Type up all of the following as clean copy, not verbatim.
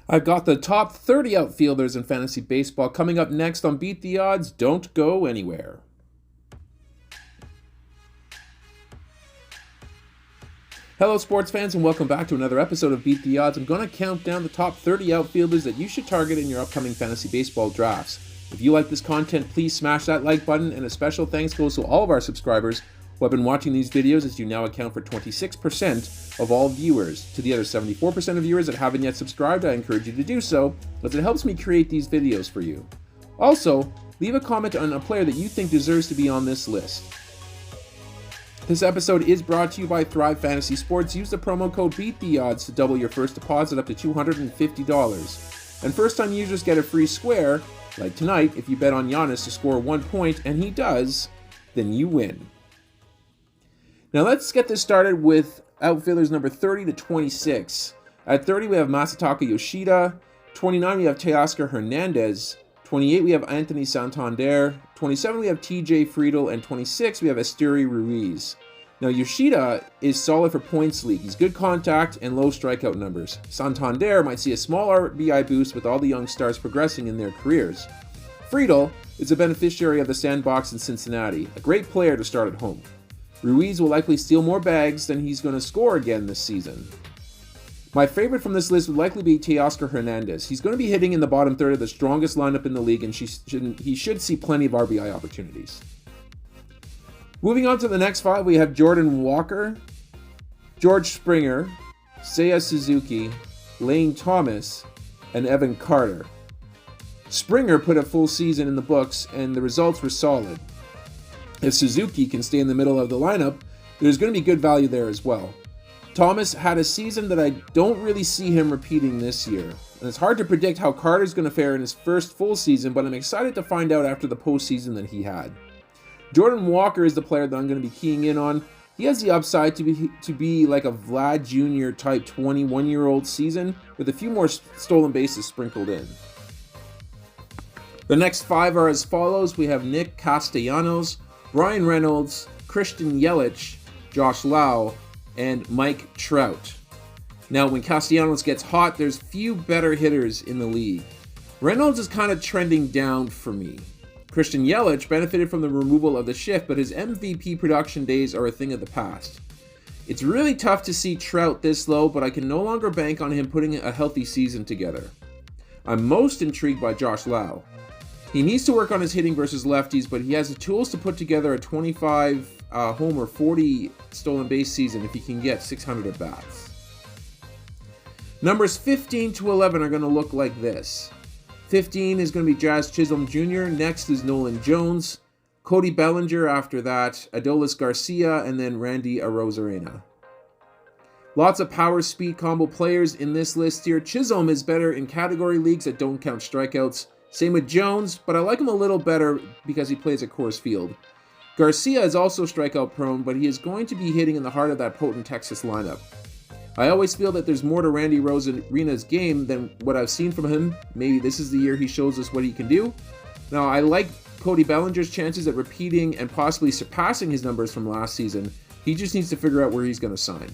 I've got the top 30 outfielders in fantasy baseball coming up next on Beat the Odds. Don't go anywhere. Hello, sports fans, and welcome back to another episode of Beat the Odds. I'm going to count down the top 30 outfielders that you should target in your upcoming fantasy baseball drafts. If you like this content, please smash that like button, and a special thanks goes to all of our subscribers who have been watching these videos, as you now account for 26% of all viewers. To the other 74% of viewers that haven't yet subscribed, I encourage you to do so, as it helps me create these videos for you. Also, leave a comment on a player that you think deserves to be on this list. This episode is brought to you by Thrive Fantasy Sports. Use the promo code BEATTHEODDS to double your first deposit up to $250. And first-time users get a free square. Like tonight, if you bet on Giannis to score 1 point, and he does, then you win. Now let's get this started with outfielders number 30 to 26. At 30, we have Masataka Yoshida. 29, we have Teoscar Hernandez. 28, we have Anthony Santander. 27, we have TJ Friedl. And 26, we have Esteury Ruiz. Now, Yoshida is solid for points league. He's good contact and low strikeout numbers. Santander might see a small RBI boost with all the young stars progressing in their careers. Friedl is a beneficiary of the sandbox in Cincinnati, a great player to start at home. Ruiz will likely steal more bags than he's going to score again this season. My favorite from this list would likely be Teoscar Hernandez. He's going to be hitting in the bottom third of the strongest lineup in the league, and he should see plenty of RBI opportunities. Moving on to the next five, we have Jordan Walker, George Springer, Seiya Suzuki, Lane Thomas, and Evan Carter. Springer put a full season in the books, and the results were solid. If Suzuki can stay in the middle of the lineup, there's going to be good value there as well. Thomas had a season that I don't really see him repeating this year, and it's hard to predict how Carter's going to fare in his first full season, but I'm excited to find out after the postseason that he had. Jordan Walker is the player that I'm going to be keying in on. He has the upside to be like a Vlad Jr. type 21-year-old season, with a few more stolen bases sprinkled in. The next five are as follows. We have Nick Castellanos, Brian Reynolds, Christian Yelich, Josh Lau, and Mike Trout. Now, when Castellanos gets hot, there's few better hitters in the league. Reynolds is kind of trending down for me. Christian Yelich benefited from the removal of the shift, but his MVP production days are a thing of the past. It's really tough to see Trout this low, but I can no longer bank on him putting a healthy season together. I'm most intrigued by Josh Lau. He needs to work on his hitting versus lefties, but he has the tools to put together a 25 homer, 40 stolen base season if he can get 600 at-bats. Numbers 15 to 11 are going to look like this. 15 is going to be Jazz Chisholm Jr., next is Nolan Jones, Cody Bellinger after that, Adolis Garcia, and then Randy Arozarena. Lots of power speed combo players in this list here. Chisholm is better in category leagues that don't count strikeouts. Same with Jones, but I like him a little better because he plays at Coors Field. Garcia is also strikeout prone, but he is going to be hitting in the heart of that potent Texas lineup. I always feel that there's more to Randy Arozarena's game than what I've seen from him. Maybe this is the year he shows us what he can do. Now, I like Cody Bellinger's chances at repeating and possibly surpassing his numbers from last season. He just needs to figure out where he's going to sign.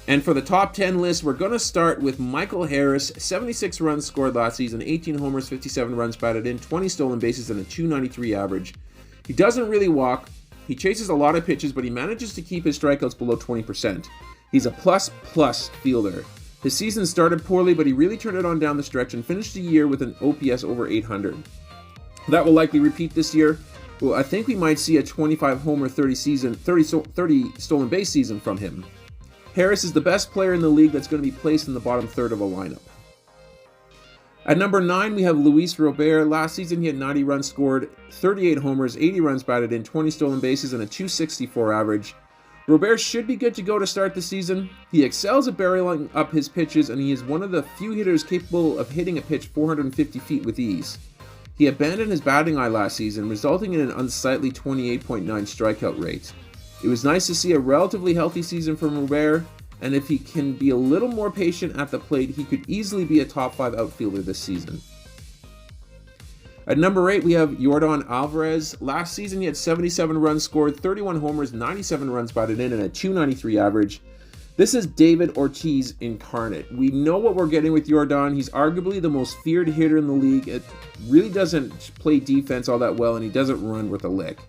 And for the top 10 list, we're going to start with Michael Harris. 76 runs scored last season, 18 homers, 57 runs batted in, 20 stolen bases, and a .293 average. He doesn't really walk. He chases a lot of pitches, but he manages to keep his strikeouts below 20%. He's a plus fielder. His season started poorly, but he really turned it on down the stretch and finished the year with an OPS over 800. That will likely repeat this year. Well, I think we might see a 25 homer, 30 stolen base season from him. Harris is the best player in the league that's going to be placed in the bottom third of a lineup. At number 9, we have Luis Robert. Last season, he had 90 runs scored, 38 homers, 80 runs batted in, 20 stolen bases, and a .264 average. Robert should be good to go to start the season. He excels at barreling up his pitches, and he is one of the few hitters capable of hitting a pitch 450 feet with ease. He abandoned his batting eye last season, resulting in an unsightly 28.9 strikeout rate. It was nice to see a relatively healthy season from Robert, and if he can be a little more patient at the plate, he could easily be a top 5 outfielder this season. At number 8, we have Yordon Alvarez. Last season, he had 77 runs scored, 31 homers, 97 runs batted in, and a .293 average. This is David Ortiz incarnate. We know what we're getting with Yordon. He's arguably the most feared hitter in the league. It really doesn't play defense all that well, and he doesn't run worth a lick.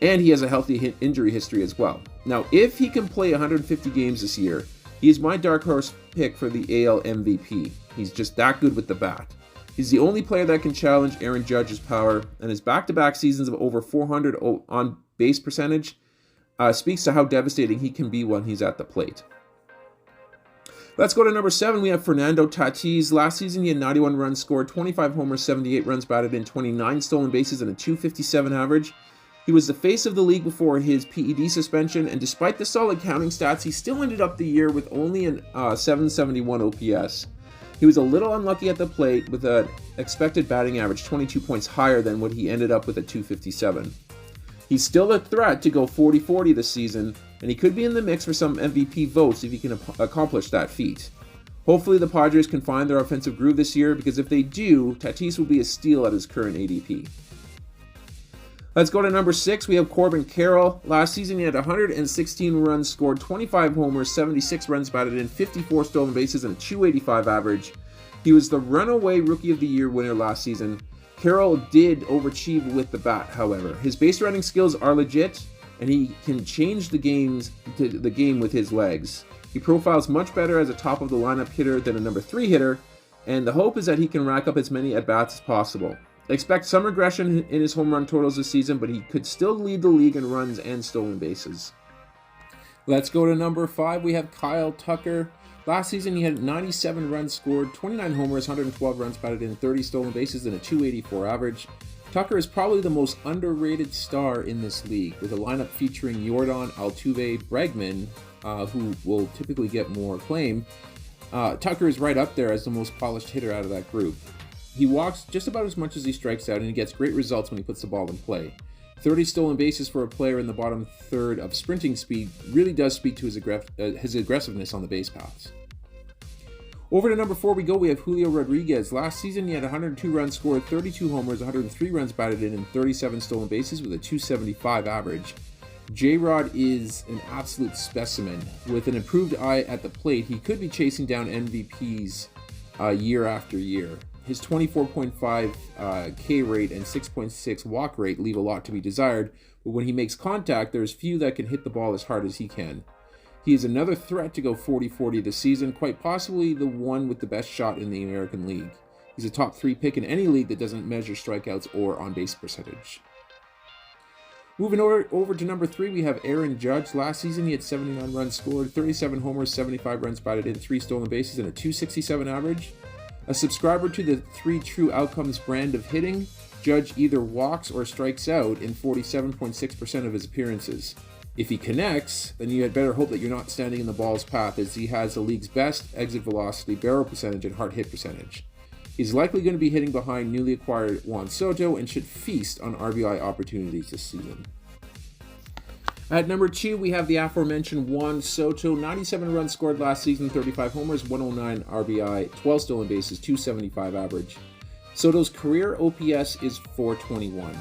And he has a healthy injury history as well. Now, if he can play 150 games this year, he is my dark horse pick for the AL MVP. He's just that good with the bat. He's the only player that can challenge Aaron Judge's power, and his back-to-back seasons of over 400 on base percentage speaks to how devastating he can be when he's at the plate. Let's go to number 7. We have Fernando Tatis. Last season, he had 91 runs scored, 25 homers, 78 runs batted in, 29 stolen bases, and a .257 average. He was the face of the league before his PED suspension, and despite the solid counting stats, he still ended up the year with only an 771 OPS. He was a little unlucky at the plate with an expected batting average 22 points higher than what he ended up with at .257. He's still a threat to go 40-40 this season, and he could be in the mix for some MVP votes if he can accomplish that feat. Hopefully the Padres can find their offensive groove this year, because if they do, Tatis will be a steal at his current ADP. Let's go to number 6. We have Corbin Carroll. Last season he had 116 runs scored, 25 homers, 76 runs batted in, 54 stolen bases, and a .285 average. He was the runaway Rookie of the Year winner last season. Carroll did overachieve with the bat, however. His base running skills are legit, and he can change the game with his legs. He profiles much better as a top-of-the-lineup hitter than a number 3 hitter, and the hope is that he can rack up as many at-bats as possible. Expect some regression in his home run totals this season, but he could still lead the league in runs and stolen bases. Let's go to number 5. We have Kyle Tucker. Last season, he had 97 runs scored, 29 homers, 112 runs batted in, 30 stolen bases, and a .284 average. Tucker is probably the most underrated star in this league, with a lineup featuring Yordon Alvarez, Bregman, who will typically get more acclaim. Tucker is right up there as the most polished hitter out of that group. He walks just about as much as he strikes out, and he gets great results when he puts the ball in play. 30 stolen bases for a player in the bottom third of sprinting speed really does speak to his aggressiveness on the base paths. Over to number 4 we go. We have Julio Rodriguez. Last season he had 102 runs scored, 32 homers, 103 runs batted in, and 37 stolen bases with a .275 average. J-Rod is an absolute specimen. With an improved eye at the plate, he could be chasing down MVPs year after year. His 24.5 K rate and 6.6 walk rate leave a lot to be desired, but when he makes contact, there's few that can hit the ball as hard as he can. He is another threat to go 40-40 this season, quite possibly the one with the best shot in the American League. He's a top 3 pick in any league that doesn't measure strikeouts or on-base percentage. Moving over to number 3, we have Aaron Judge. Last season he had 79 runs scored, 37 homers, 75 runs batted in, 3 stolen bases, and a .267 average. A subscriber to the 3 True Outcomes brand of hitting, Judge either walks or strikes out in 47.6% of his appearances. If he connects, then you had better hope that you're not standing in the ball's path, as he has the league's best exit velocity, barrel percentage, and hard hit percentage. He's likely going to be hitting behind newly acquired Juan Soto and should feast on RBI opportunities this season. At number 2, we have the aforementioned Juan Soto. 97 runs scored last season, 35 homers, 109 RBI, 12 stolen bases, .275 average. Soto's career OPS is .421.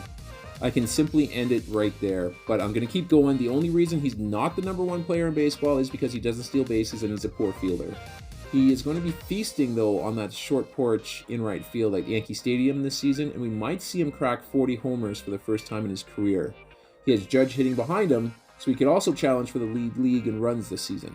I can simply end it right there, but I'm going to keep going. The only reason he's not the number 1 player in baseball is because he doesn't steal bases and he's a poor fielder. He is going to be feasting, though, on that short porch in right field at Yankee Stadium this season, and we might see him crack 40 homers for the first time in his career. He has Judge hitting behind him, so he could also challenge for the league in runs this season.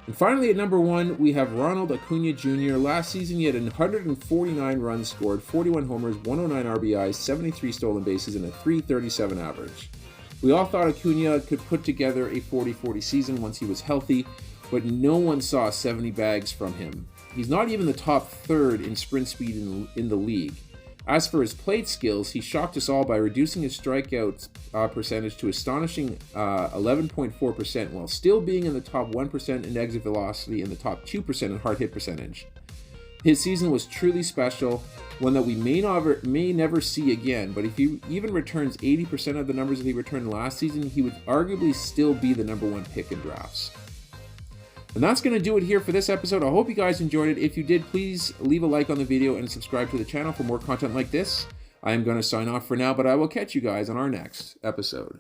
And finally, at number 1, we have Ronald Acuna Jr. Last season, he had 149 runs scored, 41 homers, 109 RBIs, 73 stolen bases, and a .337 average. We all thought Acuna could put together a 40-40 season once he was healthy, but no one saw 70 bags from him. He's not even the top third in sprint speed in the league. As for his plate skills, he shocked us all by reducing his strikeout percentage to astonishing 11.4%, while still being in the top 1% in exit velocity and the top 2% in hard hit percentage. His season was truly special, one that we may never see again, but if he even returns 80% of the numbers that he returned last season, he would arguably still be the number 1 pick in drafts. And that's going to do it here for this episode. I hope you guys enjoyed it. If you did, please leave a like on the video and subscribe to the channel for more content like this. I am going to sign off for now, but I will catch you guys on our next episode.